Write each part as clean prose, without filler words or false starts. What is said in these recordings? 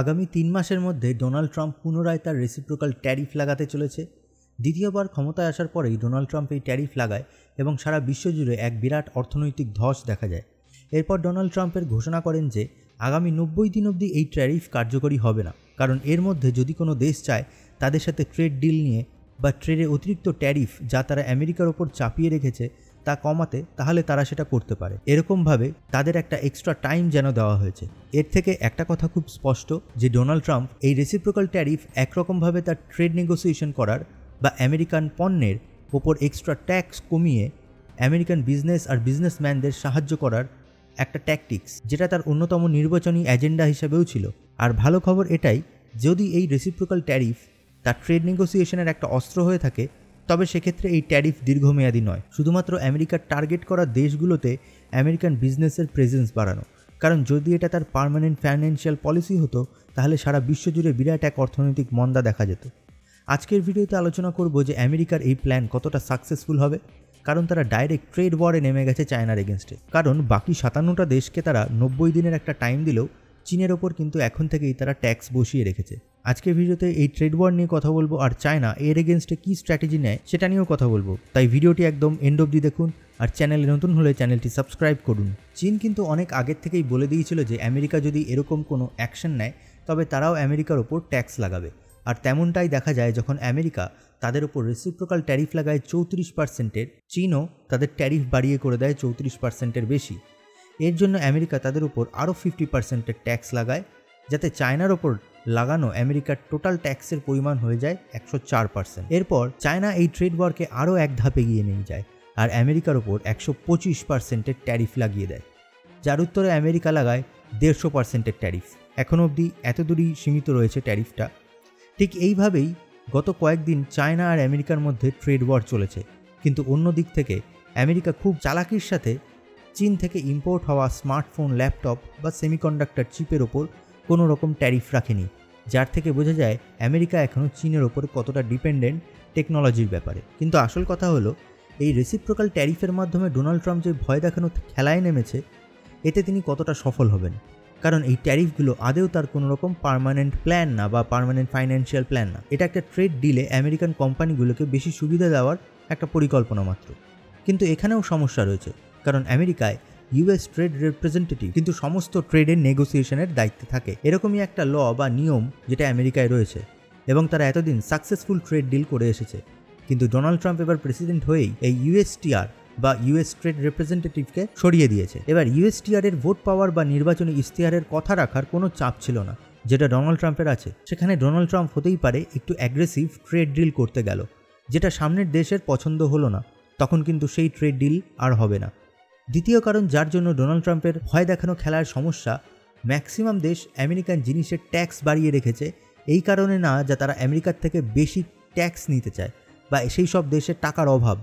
আগামী 3 মাসের মধ্যে ডোনাল্ড ট্রাম্প পুনরায় তার রেসিপ্রোকাল ট্যারিফ লাগাতে চলেছে। দ্বিতীয়বার ক্ষমতায় আসার পরেই ডোনাল্ড ট্রাম্প এই ট্যারিফ লাগায় এবং সারা বিশ্বজুড়ে এক বিরাট অর্থনৈতিক ধস দেখা যায়। এরপর ডোনাল্ড ট্রাম্পের ঘোষণা করেন যে আগামী 90 দিন অবধি এই ট্যারিফ কার্যকরী হবে না, কারণ এর মধ্যে যদি কোনো দেশ চায় তাদের সাথে ট্রেড ডিল নিয়ে বা ট্রেডে অতিরিক্ত ট্যারিফ যা তারা আমেরিকার ওপর চাপিয়ে রেখেছে তা কমাতে, তাহলে তারা সেটা করতে পারে। এরকমভাবে তাদের একটা এক্সট্রা টাইম যেন দেওয়া হয়েছে। এর থেকে একটা কথা খুব স্পষ্ট যে ডোনাল্ড ট্রাম্প এই রেসিপ্রোকাল ট্যারিফ একরকমভাবে তার ট্রেড নেগোসিয়েশন করার বা আমেরিকান পণ্যের ওপর এক্সট্রা ট্যাক্স কমিয়ে আমেরিকান বিজনেস আর বিজনেসম্যানদের সাহায্য করার একটা ট্যাকটিক্স, যেটা তার অন্যতম নির্বাচনী এজেন্ডা হিসেবেও ছিল। আর ভালো খবর এটাই, যদি এই রেসিপ্রোকাল ট্যারিফ তার ট্রেড নেগোসিয়েশনের একটা অস্ত্র হয়ে থাকে, তবে সেক্ষেত্রে এই ট্যারিফ দীর্ঘমেয়াদী নয়, শুধুমাত্র আমেরিকার টার্গেট করা দেশগুলোতে আমেরিকান বিজনেসের প্রেজেন্স বাড়ানো। কারণ যদি এটা তার পার্মানেন্ট ফাইন্যান্সিয়াল পলিসি হতো, তাহলে সারা বিশ্বজুড়ে বিরাট এক অর্থনৈতিক মন্দা দেখা যেত। আজকের ভিডিওতে আলোচনা করব যে আমেরিকার এই প্ল্যান কতটা সাকসেসফুল হবে, কারণ তারা ডাইরেক্ট ট্রেড ওয়ারে নেমে গেছে চায়নার এগেনস্টে। কারণ বাকি 57টা দেশকে তারা 90 দিনের একটা টাইম দিলেও চীনের ওপর কিন্তু এখন থেকেই তারা ট্যাক্স বসিয়ে রেখেছে। আজকের ভিডিওতে এই ট্রেড ওয়ার নিয়ে কথা বলবো, আর চায়না এর এগেনস্টে কী স্ট্র্যাটেজি নেয় সেটা নিয়েও কথা বলবো। তাই ভিডিওটি একদম এন্ড অবধি দেখুন, আর চ্যানেলে নতুন হলে চ্যানেলটি সাবস্ক্রাইব করুন। চীন কিন্তু অনেক আগের থেকেই বলে দিয়েছিল যে আমেরিকা যদি এরকম কোনো অ্যাকশন নেয় তবে তারাও আমেরিকার ওপর ট্যাক্স লাগাবে। আর তেমনটাই দেখা যায় যখন আমেরিকা তাদের ওপর রেসিপ্রোকাল ট্যারিফ লাগায় 34%, চীনও তাদের ট্যারিফ বাড়িয়ে করে দেয় 34%-এর বেশি। এর জন্য আমেরিকা তাদের উপর আরও 50%-এর ট্যাক্স লাগায়, যাতে চায়নার ওপর লাগানো আমেরিকার টোটাল ট্যাক্সের পরিমাণ হয়ে যায় 104%। এরপর চায়না এই ট্রেড ওয়ারকে আরও এক ধাপ এগিয়ে নিয়ে যায় আর আমেরিকার ওপর 125%-এর ট্যারিফ লাগিয়ে দেয়, যার উত্তরে আমেরিকা লাগায় 150%-এর ট্যারিফ। এখনও অবধি এত দূরই সীমিত রয়েছে ট্যারিফটা। ঠিক এইভাবেই গত কয়েকদিন চায়না আর আমেরিকার মধ্যে ট্রেড ওয়ার চলেছে। কিন্তু অন্য দিক থেকে আমেরিকা খুব চালাকির সাথে চীন থেকে ইম্পোর্ট হওয়া স্মার্টফোন, ল্যাপটপ বা সেমিকন্ডাক্টর চিপের ওপর কোনো রকম ট্যারিফ রাখেনি, যার থেকে বোঝা যায় আমেরিকা এখনও চীনের ওপর কতটা ডিপেন্ডেন্ট টেকনোলজির ব্যাপারে। কিন্তু আসল কথা হলো, এই রেসিপ্রোকাল ট্যারিফের মাধ্যমে ডোনাল্ড ট্রাম্প যে ভয় দেখানো খেলায় নেমেছে, এতে তিনি কতটা সফল হবেন। কারণ এই ট্যারিফগুলো আদেও তার কোনো রকম পার্মানেন্ট প্ল্যান না বা পার্মানেন্ট ফাইন্যান্সিয়াল প্ল্যান না। এটা একটা ট্রেড ডিলে আমেরিকান কোম্পানিগুলোকে বেশি সুবিধা দেওয়ার একটা পরিকল্পনা মাত্র। কিন্তু এখানেও সমস্যা রয়েছে, কারণ আমেরিকায় ইউএস ট্রেড রিপ্রেজেন্টেটিভ কিন্তু সমস্ত ট্রেডের নেগোসিয়েশনের দায়িত্বে থাকে। এরকমই একটা ল বা নিয়ম যেটা আমেরিকায় রয়েছে, এবং তারা এতদিন সাকসেসফুল ট্রেড ডিল করে এসেছে। কিন্তু ডোনাল্ড ট্রাম্প এবার প্রেসিডেন্ট হয়েই এই ইউএসটিআর বা ইউএস ট্রেড রিপ্রেজেন্টেটিভকে সরিয়ে দিয়েছে। এবার ইউএসটিআরের ভোট পাওয়ার বা নির্বাচনী ইশতেহারের কথা রাখার কোনো চাপ ছিল না, যেটা ডোনাল্ড ট্রাম্পের আছে। সেখানে ডোনাল্ড ট্রাম্প হতেই পারে একটু অ্যাগ্রেসিভ ট্রেড ডিল করতে গেল, যেটা সামনের দেশের পছন্দ হলো না, তখন কিন্তু সেই ট্রেড ডিল আর হবে না। দ্বিতীয় কারণ যার জন্য ডোনাল্ড ট্রাম্পের ভয় দেখানো খেলার সমস্যা, ম্যাক্সিমাম দেশ আমেরিকান জিনিসের ট্যাক্স বাড়িয়ে রেখেছে এই কারণে না যে তারা আমেরিকার থেকে বেশি ট্যাক্স নিতে চায় বা সেই সব দেশের টাকার অভাব,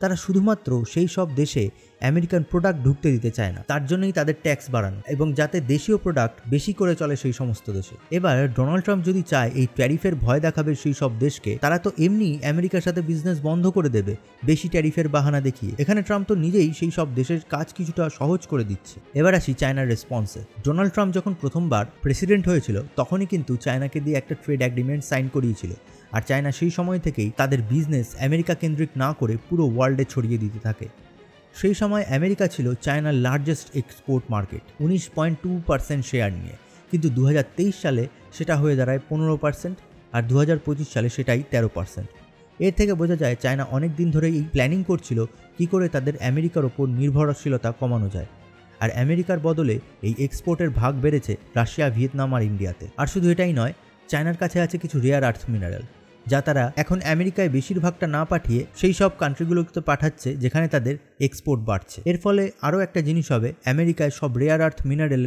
তারা শুধুমাত্র সেই সব দেশে আমেরিকান প্রোডাক্ট ঢুকতে দিতে চায় না, তার জন্যই তাদের ট্যাক্স বাড়ানো, এবং যাতে দেশীয় প্রোডাক্ট বেশি করে চলে সেই সমস্ত দেশে। এবার ডোনাল্ড ট্রাম্প যদি চায় এই ট্যারিফের ভয় দেখাবে সেই সব দেশকে, তারা তো এমনি আমেরিকার সাথে বিজনেস বন্ধ করে দেবে বেশি ট্যারিফের বাহানা দেখিয়ে। এখানে ট্রাম্প তো নিজেই সেই সব দেশের কাজ কিছুটা সহজ করে দিচ্ছে। এবার আসি চায়নার রেসপন্সে। ডোনাল্ড ট্রাম্প যখন প্রথমবার প্রেসিডেন্ট হয়েছিল, তখনই কিন্তু চায়নাকে দিয়ে একটা ট্রেড অ্যাগ্রিমেন্ট সাইন করিয়েছিল। আর চায়না সেই সময় থেকেই তাদের বিজনেস আমেরিকা কেন্দ্রিক না করে পুরো ওয়ার্ল্ডে ছড়িয়ে দিতে থাকে। সেই সময় আমেরিকা ছিল চায়নার লার্জেস্ট এক্সপোর্ট মার্কেট 19.2% শেয়ার নিয়ে, কিন্তু 2023 সালে সেটা হয়ে দাঁড়ায় 15%, আর 2025 সালে সেটাই 13%। এর থেকে বোঝা যায় চায়না অনেক দিন ধরেই এই প্ল্যানিং করছিল কী করে তাদের আমেরিকার ওপর নির্ভরশীলতা কমানো যায়। আর আমেরিকার বদলে এই এক্সপোর্টের ভাগ বেড়েছে রাশিয়া, ভিয়েতনাম আর ইন্ডিয়াতে। আর শুধু এটাই নয়, চায়নার কাছে আছে কিছু রেয়ার আর্থ মিনারেল, যা তারা এখন আমেরিকায় বেশিরভাগটা না পাঠিয়ে সেই সব কান্ট্রিগুলোতে পাঠাচ্ছে যেখানে তাদের এক্সপোর্ট বাড়ছে। এর ফলে আরও একটা জিনিস হবে, আমেরিকায় সব রেয়ার আর্থ মিনারেল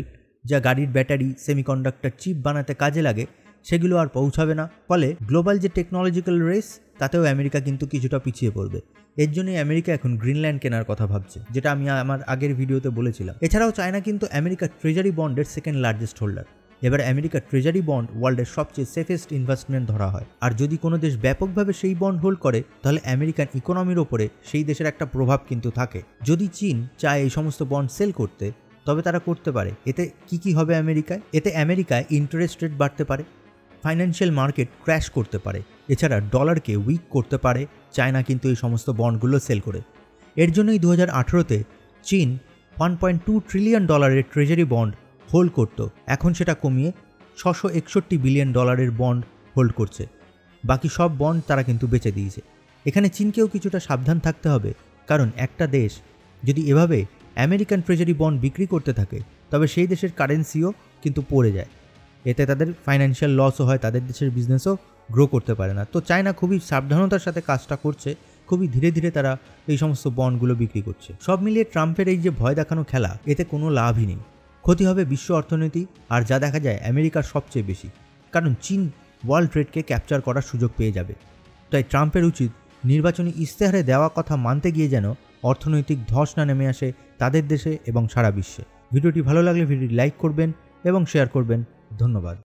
যা গাড়ির ব্যাটারি, সেমিকন্ডাক্টর চিপ বানাতে কাজে লাগে, সেগুলো আর পৌঁছাবে না। ফলে গ্লোবাল যে টেকনোলজিক্যাল রেস, তাতেও আমেরিকা কিন্তু কিছুটা পিছিয়ে পড়বে। এর জন্যই আমেরিকা এখন গ্রিনল্যান্ড কেনার কথা ভাবছে, যেটা আমি আমার আগের ভিডিওতে বলেছিলাম। এছাড়াও চায়না কিন্তু আমেরিকার ট্রেজারি বন্ডের সেকেন্ড লার্জেস্ট হোল্ডার। এবার আমেরিকার ট্রেজারি বন্ড ওয়ার্ল্ডের সবচেয়ে সেফেস্ট ইনভেস্টমেন্ট ধরা হয়। আর যদি কোনো দেশ ব্যাপকভাবে সেই বন্ড হোল্ড করে, তাহলে আমেরিকান ইকোনমির ওপরে সেই দেশের একটা প্রভাব কিন্তু থাকে। যদি চীন চায় এই সমস্ত বন্ড সেল করতে, তবে তারা করতে পারে। এতে কি হবে আমেরিকায়? এতে আমেরিকায় ইন্টারেস্ট রেট বাড়তে পারে, ফাইন্যান্সিয়াল মার্কেট ক্র্যাশ করতে পারে, এছাড়া ডলারকে উইক করতে পারে চায়না কিন্তু এই সমস্ত বন্ডগুলো সেল করে। এর জন্যই 2018-তে চীন $1.2 ট্রিলিয়ন ট্রেজারি বন্ড হোল্ড করত, এখন সেটা কমিয়ে $661 বিলিয়ন বন্ড হোল্ড করছে। বাকি সব বন্ড তারা কিন্তু বেচে দিয়েছে। এখানে চীনকেও কিছুটা সাবধান থাকতে হবে, কারণ একটা দেশ যদি এভাবে আমেরিকান ট্রেজারি বন্ড বিক্রি করতে থাকে তবে সেই দেশের কারেন্সিও কিন্তু পড়ে যায়, এতে তাদের ফাইন্যান্সিয়াল লসও হয়, তাদের দেশের বিজনেসও গ্রো করতে পারে না। তো চায়না খুবই সাবধানতার সাথে কাজটা করছে, খুবই ধীরে ধীরে তারা এই সমস্ত বন্ডগুলো বিক্রি করছে। সব মিলিয়ে ট্রাম্পের এই যে ভয় দেখানো খেলা, এতে কোনো লাভই নেই, ক্ষতি হবে বিশ্ব অর্থনীতি, আর যা দেখা যায় আমেরিকার সবচেয়ে বেশি, কারণ চীন ওয়ার্ল্ড ট্রেডকে ক্যাপচার করার সুযোগ পেয়ে যাবে। তাই ট্রাম্পের উচিত নির্বাচনী ইশতেহারে দেওয়া কথা মানতে গিয়ে যেন অর্থনৈতিক ধস না নেমে আসে তাদের দেশে এবং সারা বিশ্বে। ভিডিওটি ভালো লাগলে ভিডিওটি লাইক করবেন এবং শেয়ার করবেন। ধন্যবাদ।